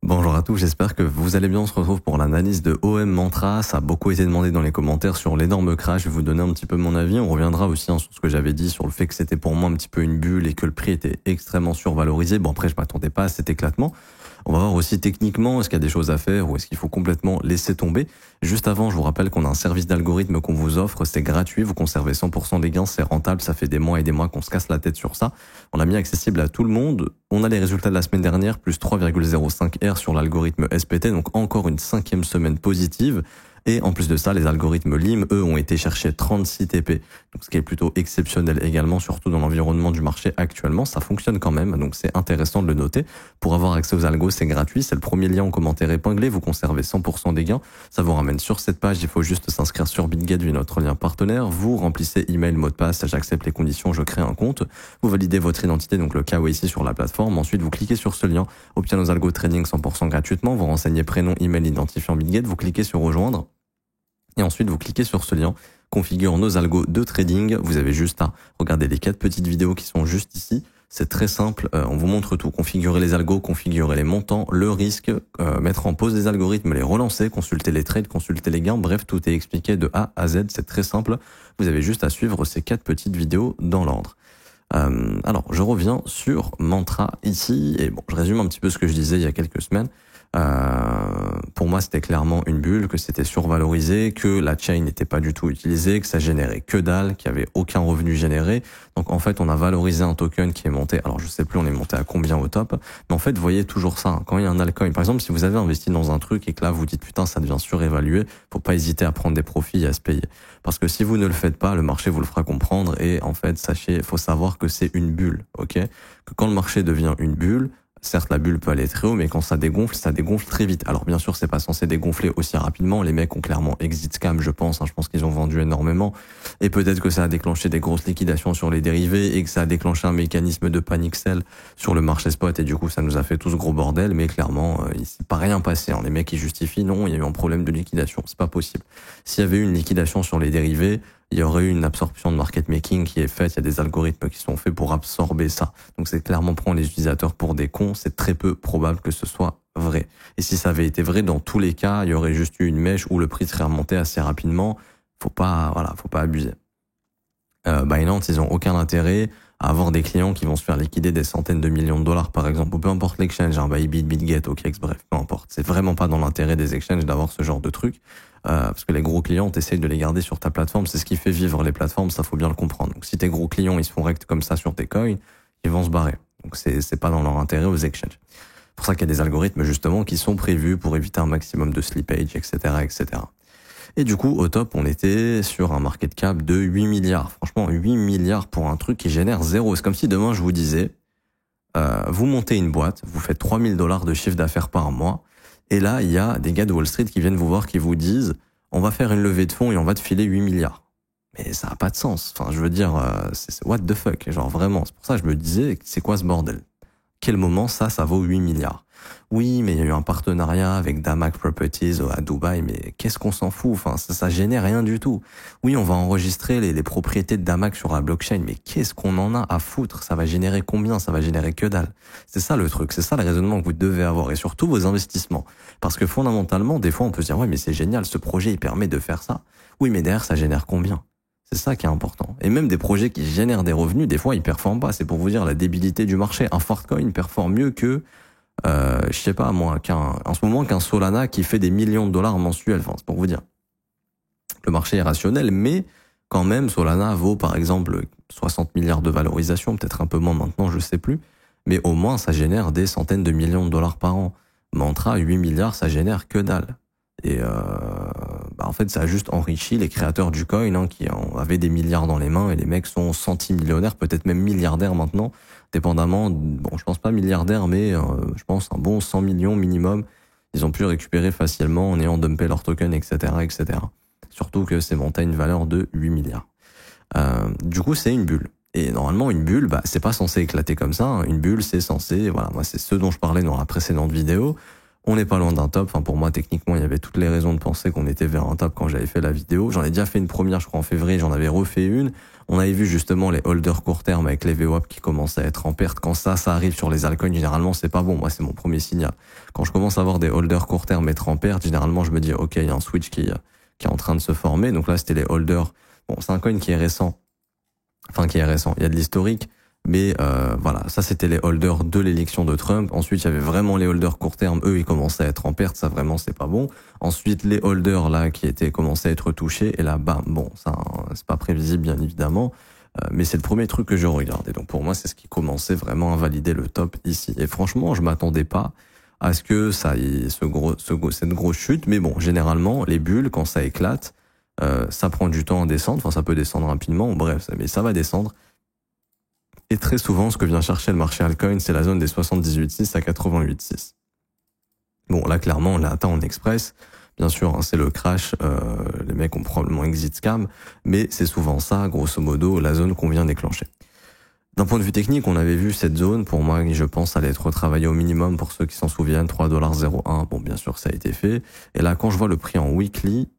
Bonjour à tous, j'espère que vous allez bien. On se retrouve pour l'analyse de OM Mantra. Ça a beaucoup été demandé dans les commentaires sur l'énorme crash. Je vais vous donner un petit peu mon avis. On reviendra aussi sur ce que j'avais dit sur le fait que c'était pour moi un petit peu une bulle et que le prix était extrêmement survalorisé. Bon, après, je m'attendais pas à cet éclatement. On va voir aussi techniquement, est-ce qu'il y a des choses à faire ou est-ce qu'il faut complètement laisser tomber. Juste avant, je vous rappelle qu'on a un service d'algorithme qu'on vous offre. C'est gratuit. Vous conservez 100% des gains. C'est rentable. Ça fait des mois et des mois qu'on se casse la tête sur ça. On l'a mis accessible à tout le monde. On a les résultats de la semaine dernière, plus 3,05 R sur l'algorithme SPT, donc encore une 5e semaine positive. Et en plus de ça, les algorithmes LIM, eux, ont été chercher 36 TP. Donc, ce qui est plutôt exceptionnel également, surtout dans l'environnement du marché actuellement. Ça fonctionne quand même, donc c'est intéressant de le noter. Pour avoir accès aux algos, c'est gratuit. C'est le premier lien en commentaire épinglé. Vous conservez 100% des gains. Ça vous ramène sur cette page. Il faut juste s'inscrire sur BitGet via notre lien partenaire. Vous remplissez email, mot de passe. J'accepte les conditions. Je crée un compte. Vous validez votre identité, donc le KYC sur la plateforme. Ensuite, vous cliquez sur ce lien. Obtenez nos algos trading 100% gratuitement. Vous renseignez prénom, email, identifiant BitGet. Vous cliquez sur rejoindre. Et ensuite, vous cliquez sur ce lien, configure nos algos de trading. Vous avez juste à regarder les 4 petites vidéos qui sont juste ici. C'est très simple, on vous montre tout. Configurer les algos, configurer les montants, le risque, mettre en pause les algorithmes, les relancer, consulter les trades, consulter les gains. Bref, tout est expliqué de A à Z, c'est très simple. Vous avez juste à suivre ces 4 petites vidéos dans l'ordre. Alors, je reviens sur Mantra ici, et bon, je résume un petit peu ce que je disais il y a quelques semaines. Pour moi, c'était clairement une bulle, que c'était survalorisé, que la chain n'était pas du tout utilisée, que ça générait que dalle, qu'il y avait aucun revenu généré. Donc, en fait, on a valorisé un token qui est monté. Alors, je sais plus, on est monté à combien au top. Mais en fait, vous voyez toujours ça. Hein. Quand il y a un altcoin, par exemple, si vous avez investi dans un truc et que là, vous dites, putain, ça devient surévalué, faut pas hésiter à prendre des profits et à se payer. Parce que si vous ne le faites pas, le marché vous le fera comprendre. Et en fait, sachez, faut savoir que c'est une bulle, ok? Que quand le marché devient une bulle, certes, la bulle peut aller très haut, mais quand ça dégonfle très vite. Alors, bien sûr, c'est pas censé dégonfler aussi rapidement. Les mecs ont clairement exit scam, je pense. Hein, je pense qu'ils ont vendu énormément. Et peut-être que ça a déclenché des grosses liquidations sur les dérivés et que ça a déclenché un mécanisme de panic sell sur le marché spot. Et du coup, ça nous a fait tout ce gros bordel. Mais clairement, il s'est pas rien passé. Hein. Les mecs, ils justifient, non, il y a eu un problème de liquidation. C'est pas possible. S'il y avait eu une liquidation sur les dérivés, il y aurait eu une absorption de market making qui est faite, il y a des algorithmes qui sont faits pour absorber ça. Donc c'est clairement prendre les utilisateurs pour des cons, c'est très peu probable que ce soit vrai. Et si ça avait été vrai, dans tous les cas, il y aurait juste eu une mèche où le prix serait remonté assez rapidement. Faut pas abuser. Binance, ils ont aucun intérêt à avoir des clients qui vont se faire liquider des centaines de millions de dollars, par exemple, ou peu importe l'exchange, Bybit, BitGet, OKX, bref, peu importe. C'est vraiment pas dans l'intérêt des exchanges d'avoir ce genre de truc, parce que les gros clients, t'essayes de les garder sur ta plateforme, c'est ce qui fait vivre les plateformes, ça faut bien le comprendre. Donc si tes gros clients, ils se font rect comme ça sur tes coins, ils vont se barrer. Donc c'est pas dans leur intérêt aux exchanges. C'est pour ça qu'il y a des algorithmes, justement, qui sont prévus pour éviter un maximum de slippage, etc., etc. Et du coup, au top, on était sur un market cap de 8 milliards. Franchement, 8 milliards pour un truc qui génère zéro. C'est comme si demain, je vous disais, vous montez une boîte, vous faites 3000 dollars de chiffre d'affaires par mois, et là, il y a des gars de Wall Street qui viennent vous voir, qui vous disent, on va faire une levée de fonds et on va te filer 8 milliards. Mais ça n'a pas de sens. Enfin, je veux dire, c'est what the fuck. Genre vraiment, c'est pour ça que je me disais, c'est quoi ce bordel? Quel moment ça vaut 8 milliards? Oui, mais il y a eu un partenariat avec Damac Properties à Dubaï, mais qu'est-ce qu'on s'en fout? Enfin, ça génère rien du tout. Oui, on va enregistrer les propriétés de Damac sur la blockchain, mais qu'est-ce qu'on en a à foutre? Ça va générer combien? Ça va générer que dalle. C'est ça le truc, c'est ça le raisonnement que vous devez avoir, et surtout vos investissements. Parce que fondamentalement, des fois, on peut se dire, ouais, mais c'est génial, ce projet, il permet de faire ça. Oui, mais derrière, ça génère combien? C'est ça qui est important. Et même des projets qui génèrent des revenus, des fois, ils performent pas. C'est pour vous dire la débilité du marché. Un Fortcoin performe mieux que je sais pas moi, en ce moment qu'un Solana qui fait des millions de dollars mensuels. Enfin, c'est pour vous dire. Le marché est rationnel, mais quand même, Solana vaut par exemple 60 milliards de valorisation, peut-être un peu moins maintenant, je sais plus. Mais au moins, ça génère des centaines de millions de dollars par an. Mantra, 8 milliards, ça génère que dalle. Et en fait, ça a juste enrichi les créateurs du coin, hein, qui avaient des milliards dans les mains, et les mecs sont centimillionnaires, peut-être même milliardaires maintenant, dépendamment, bon, je pense pas milliardaires, mais je pense un bon 100 millions minimum, ils ont pu récupérer facilement en ayant dumpé leur token, etc., etc. Surtout que c'est monté à une valeur de 8 milliards. Du coup, c'est une bulle. Et normalement, une bulle, c'est pas censé éclater comme ça, hein. Une bulle, c'est censé, voilà, moi, c'est ce dont je parlais dans la précédente vidéo. On n'est pas loin d'un top. Enfin, pour moi, techniquement, il y avait toutes les raisons de penser qu'on était vers un top quand j'avais fait la vidéo. J'en ai déjà fait une première, je crois, en février. J'en avais refait une. On avait vu justement les holders court terme avec les VWAP qui commençaient à être en perte. Quand ça arrive sur les altcoins, généralement, c'est pas bon. Moi, c'est mon premier signal. Quand je commence à avoir des holders court terme être en perte, généralement, je me dis, OK, il y a un switch qui est en train de se former. Donc là, c'était les holders. Bon, c'est un coin qui est récent. Enfin, qui est récent. Il y a de l'historique. Mais voilà, ça c'était les holders de l'élection de Trump. Ensuite, il y avait vraiment les holders court terme. Eux, ils commençaient à être en perte. Ça vraiment, c'est pas bon. Ensuite, les holders là qui étaient commençaient à être touchés. Et là, bam, bon, ça, c'est pas prévisible bien évidemment. Mais c'est le premier truc que je regarde. Et donc pour moi, c'est ce qui commençait vraiment à valider le top ici. Et franchement, je m'attendais pas à ce que ça ait cette grosse chute. Mais bon, généralement, les bulles, quand ça éclate, ça prend du temps à descendre. Enfin, ça peut descendre rapidement. Bref, mais ça va descendre. Et très souvent, ce que vient chercher le marché altcoin, c'est la zone des 78,6 à 88,6. Bon, là, clairement, on l'a atteint en express. Bien sûr, hein, c'est le crash. Les mecs ont probablement exit scam. Mais c'est souvent ça, grosso modo, la zone qu'on vient déclencher. D'un point de vue technique, on avait vu cette zone. Pour moi, je pense, allait être retravaillée au minimum pour ceux qui s'en souviennent. 3,01 $. Bon, bien sûr, ça a été fait. Et là, quand je vois le prix en weekly,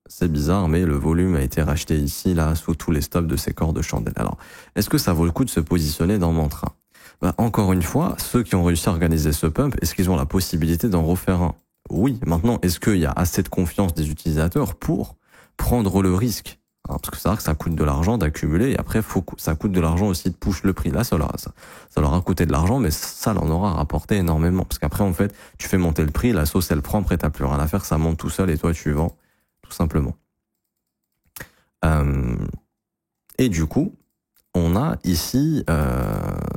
c'est bizarre, mais le volume a été racheté ici, là, sous tous les stops de ces corps de chandelle. Alors, est-ce que ça vaut le coup de se positionner dans Mantra? Encore une fois, ceux qui ont réussi à organiser ce pump, est-ce qu'ils ont la possibilité d'en refaire un? Oui. Maintenant, est-ce qu'il y a assez de confiance des utilisateurs pour prendre le risque? Parce que c'est vrai que ça coûte de l'argent d'accumuler, et après, ça coûte de l'argent aussi de push le prix. Là, ça leur a coûté de l'argent, mais ça leur aura rapporté énormément. Parce qu'après, en fait, tu fais monter le prix, la sauce, elle prend, après, t'as plus rien à faire, ça monte tout seul, et toi, tu vends. Tout simplement. Et du coup, on a ici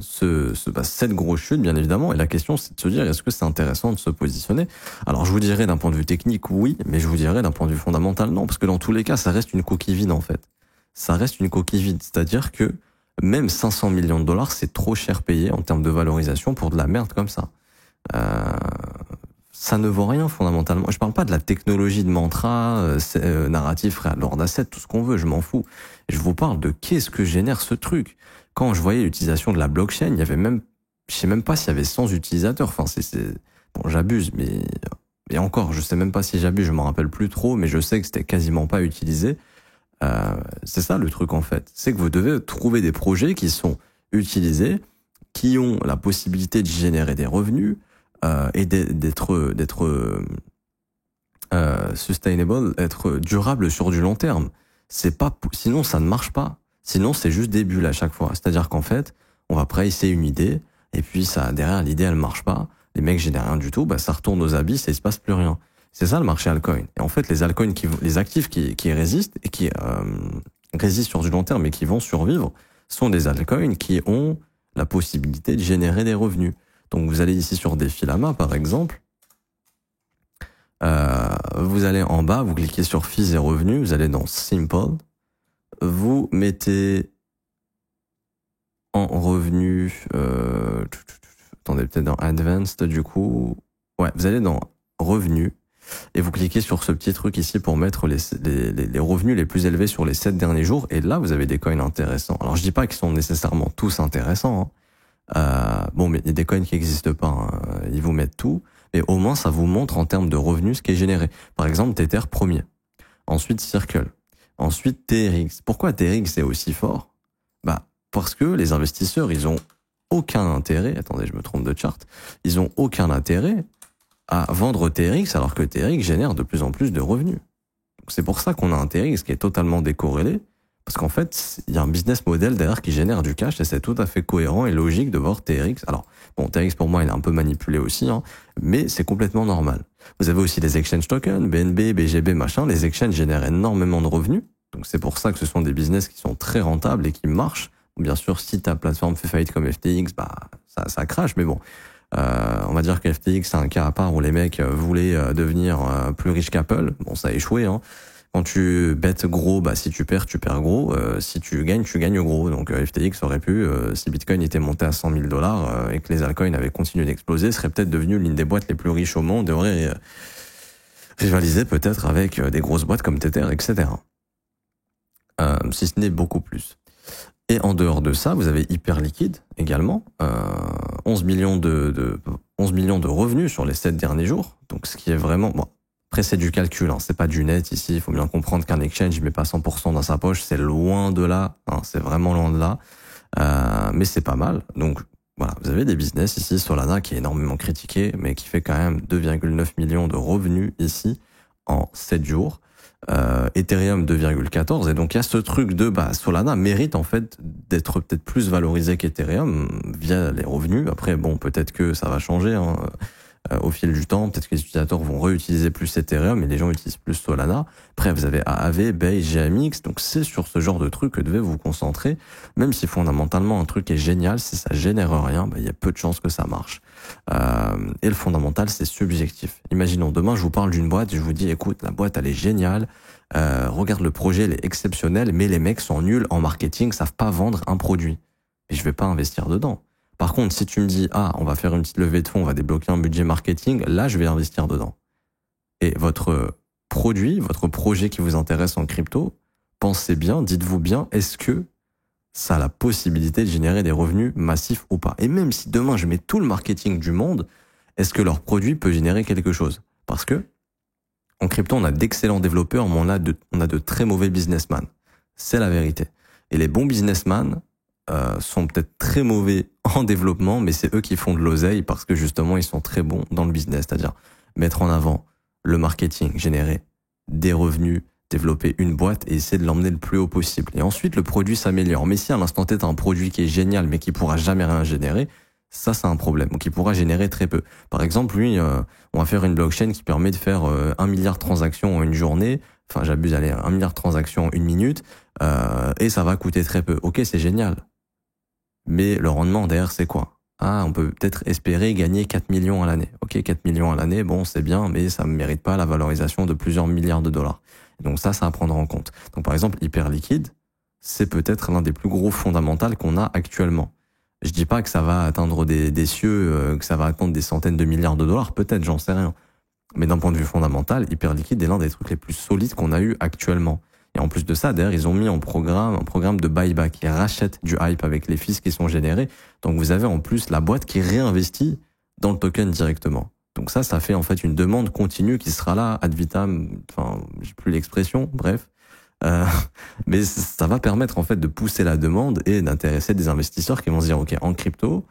cette grosse chute, bien évidemment, et la question c'est de se dire, est-ce que c'est intéressant de se positionner? Alors je vous dirais d'un point de vue technique, oui, mais je vous dirais d'un point de vue fondamental, non, parce que dans tous les cas, ça reste une coquille vide en fait. Ça reste une coquille vide, c'est-à-dire que même 500 millions de dollars, c'est trop cher payé en termes de valorisation pour de la merde comme ça. Ça ne vaut rien fondamentalement. Je parle pas de la technologie de Mantra, narratif, Lord Asset, tout ce qu'on veut, je m'en fous. Je vous parle de qu'est-ce que génère ce truc. Quand je voyais l'utilisation de la blockchain, il y avait même, je sais même pas s'il y avait 100 utilisateurs. Enfin, bon, j'abuse, mais encore, je sais même pas si j'abuse, je m'en rappelle plus trop, mais je sais que c'était quasiment pas utilisé. C'est ça le truc en fait. C'est que vous devez trouver des projets qui sont utilisés, qui ont la possibilité de générer des revenus, et d'être sustainable, être durable sur du long terme. C'est pas, sinon ça ne marche pas. Sinon c'est juste des bulles à chaque fois. C'est-à-dire qu'en fait, on va pricer une idée et puis ça derrière l'idée elle marche pas. Les mecs génèrent rien du tout, ça retourne aux abysses et il se passe plus rien. C'est ça le marché altcoin. Et en fait, les altcoins les actifs qui résistent et qui résistent sur du long terme et qui vont survivre sont des altcoins qui ont la possibilité de générer des revenus. Donc vous allez ici sur Defilama par exemple, vous allez en bas, vous cliquez sur fees et revenus, vous allez dans Simple, vous mettez en revenu, attendez peut-être dans Advanced du coup, ouais vous allez dans revenus et vous cliquez sur ce petit truc ici pour mettre les revenus les plus élevés sur les 7 derniers jours et là vous avez des coins intéressants. Alors je dis pas qu'ils sont nécessairement tous intéressants, hein. Bon, mais il y a des coins qui n'existent pas, hein. Ils vous mettent tout, mais au moins ça vous montre en termes de revenus ce qui est généré. Par exemple, Tether premier, ensuite Circle, ensuite TRX. Pourquoi TRX est aussi fort? Parce que les investisseurs, ils ont aucun intérêt, attendez, je me trompe de chart, ils ont aucun intérêt à vendre TRX alors que TRX génère de plus en plus de revenus. C'est pour ça qu'on a un TRX qui est totalement décorrélé. Parce qu'en fait, il y a un business model derrière qui génère du cash et c'est tout à fait cohérent et logique de voir TRX. Alors, bon, TRX pour moi, il est un peu manipulé aussi, hein, mais c'est complètement normal. Vous avez aussi les exchange tokens, BNB, BGB, machin. Les exchanges génèrent énormément de revenus. Donc c'est pour ça que ce sont des business qui sont très rentables et qui marchent. Bien sûr, si ta plateforme fait faillite comme FTX, ça crache, mais bon. On va dire que FTX, c'est un cas à part où les mecs voulaient devenir plus riches qu'Apple. Bon, ça a échoué, hein. Quand tu bêtes gros, si tu perds gros. Si tu gagnes gros. Donc FTX aurait pu, si Bitcoin était monté à 100 000 $ et que les altcoins avaient continué d'exploser, serait peut-être devenu l'une des boîtes les plus riches au monde et aurait rivalisé peut-être avec des grosses boîtes comme Tether, etc. Si ce n'est beaucoup plus. Et en dehors de ça, vous avez Hyperliquid également, 11 millions 11 millions de revenus sur les 7 derniers jours. Donc, ce qui est vraiment, bon, après, c'est du calcul, hein, c'est pas du net ici. Il faut bien comprendre qu'un exchange, il met pas 100% dans sa poche. C'est loin de là, hein, c'est vraiment loin de là. Mais c'est pas mal. Donc, voilà, vous avez des business ici, Solana qui est énormément critiqué, mais qui fait quand même 2,9 millions de revenus ici en 7 jours. Ethereum 2,14, et donc il y a ce truc de Solana mérite en fait d'être peut-être plus valorisé qu'Ethereum via les revenus. Après bon, peut-être que ça va changer hein, au fil du temps, peut-être que les utilisateurs vont réutiliser plus Ethereum et les gens utilisent plus Solana. Après vous avez Aave, Base, GMX, donc c'est sur ce genre de truc que devez vous concentrer, même si fondamentalement un truc est génial, si ça génère rien, il y a peu de chances que ça marche. Et le fondamental, c'est subjectif. Imaginons, demain, je vous parle d'une boîte et je vous dis, écoute, la boîte, elle est géniale, regarde le projet, il est exceptionnel, mais les mecs sont nuls en marketing, savent pas vendre un produit. Et je vais pas investir dedans. Par contre, si tu me dis, on va faire une petite levée de fonds, on va débloquer un budget marketing, là, je vais investir dedans. Et votre produit, votre projet qui vous intéresse en crypto, pensez bien, dites-vous bien, est-ce que ça a la possibilité de générer des revenus massifs ou pas. Et même si demain je mets tout le marketing du monde, est-ce que leur produit peut générer quelque chose? Parce que en crypto, on a d'excellents développeurs, mais on a de très mauvais businessmen. C'est la vérité. Et les bons businessmen sont peut-être très mauvais en développement, mais c'est eux qui font de l'oseille parce que justement, ils sont très bons dans le business, c'est-à-dire mettre en avant le marketing, générer des revenus, développer une boîte et essayer de l'emmener le plus haut possible. Et ensuite, le produit s'améliore. Mais si à l'instant T, t'as un produit qui est génial, mais qui pourra jamais rien générer, ça, c'est un problème. Ou qui pourra générer très peu. Par exemple, lui, on va faire une blockchain qui permet de faire 1 milliard de transactions en une journée. Enfin, j'abuse, allez, 1 milliard de transactions en une minute. Et ça va coûter très peu. Ok, c'est génial. Mais le rendement derrière, c'est quoi? On peut peut-être espérer gagner 4 millions à l'année. Ok, 4 millions à l'année, bon, c'est bien, mais ça ne mérite pas la valorisation de plusieurs milliards de dollars. Donc ça à prendre en compte. Donc par exemple, Hyperliquid, c'est peut-être l'un des plus gros fondamentaux qu'on a actuellement. Je dis pas que ça va atteindre des cieux, que ça va atteindre des centaines de milliards de dollars, peut-être, j'en sais rien. Mais d'un point de vue fondamental, Hyperliquid est l'un des trucs les plus solides qu'on a eu actuellement. Et en plus de ça, d'ailleurs, ils ont mis un programme de buyback qui rachète du hype avec les fees qui sont générés. Donc vous avez en plus la boîte qui réinvestit dans le token directement. Donc ça fait en fait une demande continue qui sera là ad vitam, enfin, j'ai plus l'expression, bref. Mais ça va permettre en fait de pousser la demande et d'intéresser des investisseurs qui vont se dire, ok, en crypto,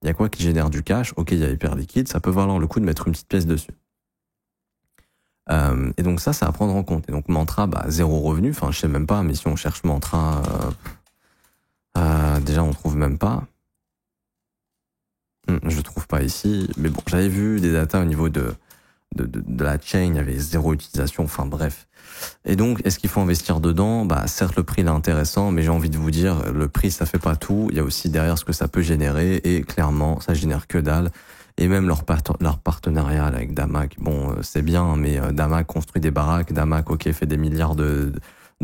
il y a quoi qui génère du cash? Ok, il y a Hyperliquid, ça peut valoir le coup de mettre une petite pièce dessus. Et donc ça à prendre en compte. Et donc Mantra, zéro revenu, enfin je sais même pas, mais si on cherche Mantra, déjà on trouve même pas. Je trouve pas ici, mais bon, j'avais vu des datas au niveau de la chain, il y avait zéro utilisation, enfin bref. Et donc, est-ce qu'il faut investir dedans? Certes, le prix est intéressant, mais j'ai envie de vous dire, le prix, ça fait pas tout. Il y a aussi derrière ce que ça peut générer, et clairement, ça génère que dalle. Et même leur partenariat avec Damac, bon, c'est bien, mais Damac construit des baraques, Damac, ok, fait des milliards de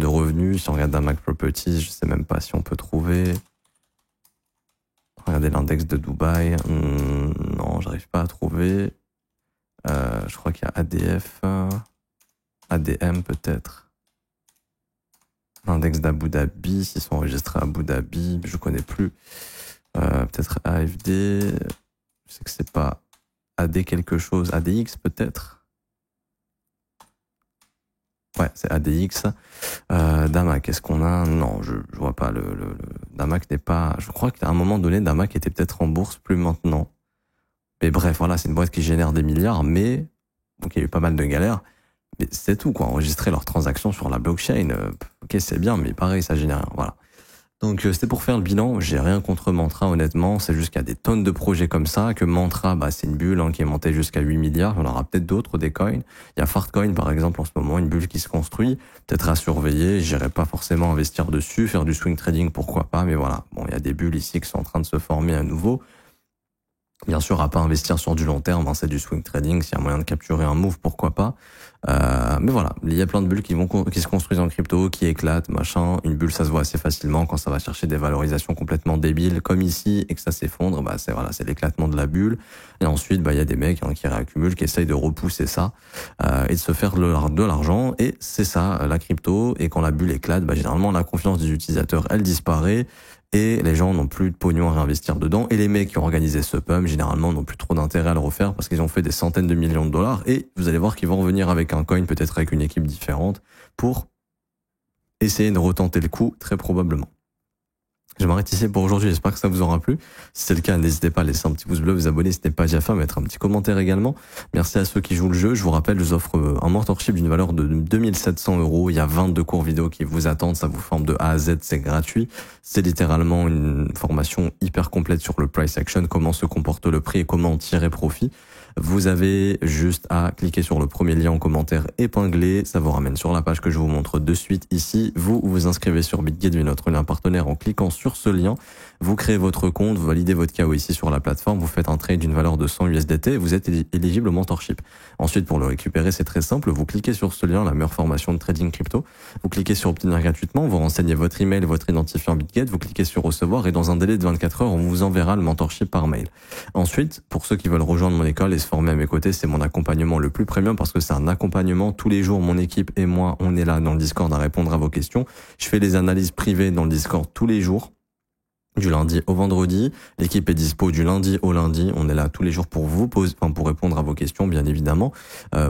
revenus. Si on regarde Damac Properties, je sais même pas si on peut trouver. Regardez l'index de Dubaï. Non, j'arrive pas à trouver. Je crois qu'il y a ADF, ADM peut-être. L'index d'Abu Dhabi, s'ils sont enregistrés à Abu Dhabi, je connais plus. Peut-être AFD. Je sais que c'est pas AD quelque chose. ADX peut-être. Ouais, c'est ADX. Damac, est-ce qu'on a? Non, je vois pas le Damac n'est pas. Je crois qu'à un moment donné, Damac était peut-être en bourse, plus maintenant. Mais bref, voilà, c'est une boîte qui génère des milliards, mais donc il y a eu pas mal de galères. Mais c'est tout, quoi. Enregistrer leurs transactions sur la blockchain, ok, c'est bien, mais pareil, ça génère rien. Voilà. Donc c'était pour faire le bilan. J'ai rien contre Mantra, honnêtement. C'est juste qu'il y a des tonnes de projets comme ça. Que Mantra, c'est une bulle qui est montée jusqu'à 8 milliards. Il y en aura peut-être d'autres, des coins. Il y a Fartcoin, par exemple, en ce moment, une bulle qui se construit. Peut-être à surveiller. J'irai pas forcément investir dessus. Faire du swing trading, pourquoi pas. Mais voilà. Bon, il y a des bulles ici qui sont en train de se former à nouveau. Bien sûr, à pas investir sur du long terme, c'est du swing trading. S'il y a moyen de capturer un move, pourquoi pas. Mais voilà, il y a plein de bulles qui se construisent en crypto, qui éclatent, machin. Une bulle, ça se voit assez facilement quand ça va chercher des valorisations complètement débiles, comme ici, et que ça s'effondre. C'est l'éclatement de la bulle. Et ensuite, il y a des mecs qui réaccumulent, qui essayent de repousser ça et de se faire de l'argent. Et c'est ça, la crypto. Et quand la bulle éclate, généralement, la confiance des utilisateurs, elle disparaît. et les gens n'ont plus de pognon à réinvestir dedans, et les mecs qui ont organisé ce pump, généralement, n'ont plus trop d'intérêt à le refaire parce qu'ils ont fait des centaines de millions de dollars, et vous allez voir qu'ils vont revenir avec un coin, peut-être avec une équipe différente, pour essayer de retenter le coup, très probablement. Je m'arrête ici pour aujourd'hui, j'espère que ça vous aura plu. Si c'est le cas, n'hésitez pas à laisser un petit pouce bleu, vous abonner si ce n'est pas déjà fait, mettre un petit commentaire également. Merci à ceux qui jouent le jeu. Je vous rappelle, je vous offre un mentorship d'une valeur de 2700 €. Il y a 22 cours vidéo qui vous attendent, ça vous forme de A à Z, c'est gratuit. C'est littéralement une formation hyper complète sur le price action, comment se comporte le prix et comment en tirer profit. Vous avez juste à cliquer sur le premier lien en commentaire épinglé. Ça vous ramène sur la page que je vous montre de suite ici. Vous vous inscrivez sur BitGate, notre lien partenaire, en cliquant sur ce lien. Vous créez votre compte, vous validez votre KYC sur la plateforme, vous faites un trade d'une valeur de 100 USDT et vous êtes éligible au mentorship. Ensuite, pour le récupérer, c'est très simple. Vous cliquez sur ce lien, la meilleure formation de trading crypto. Vous cliquez sur obtenir gratuitement, vous renseignez votre email et votre identifiant BitGate, vous cliquez sur recevoir et dans un délai de 24 heures, on vous enverra le mentorship par mail. Ensuite, pour ceux qui veulent rejoindre mon école et se former à mes côtés, c'est mon accompagnement le plus premium parce que c'est un accompagnement. Tous les jours, mon équipe et moi, on est là dans le Discord à répondre à vos questions. Je fais les analyses privées dans le Discord tous les jours, du lundi au vendredi. L'équipe est dispo du lundi au lundi. On est là tous les jours pour vous poser, pour répondre à vos questions, bien évidemment,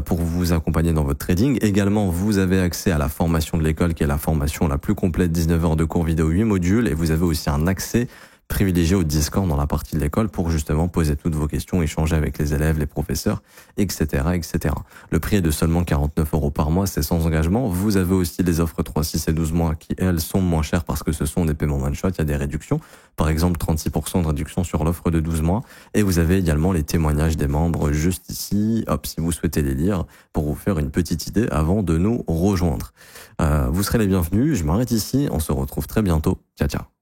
pour vous accompagner dans votre trading. Également, vous avez accès à la formation de l'école, qui est la formation la plus complète, 19 heures de cours vidéo, 8 modules, et vous avez aussi un accès privilégié au Discord dans la partie de l'école pour justement poser toutes vos questions, échanger avec les élèves, les professeurs, etc., etc. Le prix est de seulement 49 € par mois, c'est sans engagement. Vous avez aussi les offres 3, 6 et 12 mois qui, elles, sont moins chères parce que ce sont des paiements one-shot, il y a des réductions. Par exemple, 36% de réduction sur l'offre de 12 mois. Et vous avez également les témoignages des membres juste ici, hop, si vous souhaitez les lire, pour vous faire une petite idée avant de nous rejoindre. Vous serez les bienvenus, je m'arrête ici, on se retrouve très bientôt. Ciao, ciao.